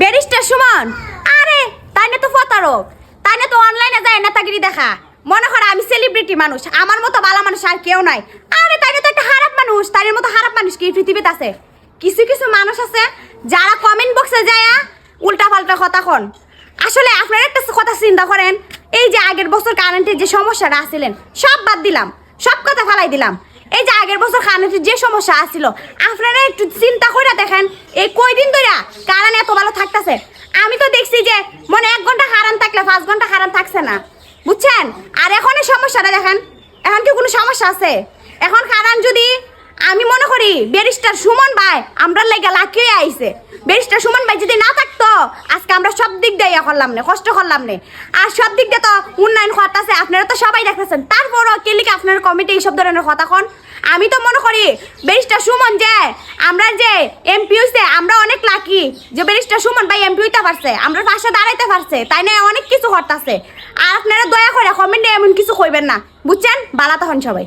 Barrister Suman, আরে তাই না তো প্রতারক, তাই না তো অনলাইনে যায় নেতাগিরি দেখা। মনে করো আমি সেলিব্রিটি মানুষ, আমার মতো ভালো মানুষ আর কেউ নাই। আরে তাই না তো একটা খারাপ মানুষ, তাদের মতো খারাপ মানুষ কি পৃথিবীতে আছে? কিছু কিছু মানুষ আছে যারা কমেন্ট বক্সে যায় উল্টা পাল্টা কথা কন। আসলে আপনারা একটা কথা চিন্তা করেন, এই যে আগের বছর কারেন্টের যে সমস্যাটা আসছিলেন সব বাদ দিলাম, সব কথা ফালাই দিলাম। এই যে আগের বছর কারেন্টের যে সমস্যা আসছিল, আপনারা একটু চিন্তা করে দেখেন এই কয়দিন ধরে কারেন্ট এত ভালো থাকতেছে। আমি তো দেখছি যে মনে 1 ঘন্টা কারেন্ট থাকলে 5 ঘন্টা কারেন্ট থাকছে না, বুঝছেন? আর এখন এই সমস্যাটা দেখেন, এখন কি কোনো সমস্যা আছে? এখন কারেন্ট যদি আমি মনে করি ব্যারিস্টার সুমন ভাই আমরা লেগে লাকিয়ে আইছে। ব্যারিস্টার সুমন ভাই যদি না থাকতো আজকে আমরা সব দিক দিয়ে করলাম না, কষ্ট করলাম না। আর সব দিক দিয়ে তো উন্নয়ন করতেছে, আপনারা তো সবাই দেখতেছেন। তারপরও কে লিখে আপনার কমিটি এইসব ধরনের কথা কন? আমি তো মনে করি ব্যারিস্টার সুমন যে আমরা যে এমপি হইছে আমরা অনেক লাকি যে ব্যারিস্টার সুমন ভাই এমপি হইতে পারছে, আমরা পাশে দাঁড়াইতে পারছে, তাই না অনেক কিছু করতেছে। আর আপনারা দয়া করে কমেন্টে এমন কিছু কইবেন না, বুঝছেন? বালা তখন সবাই।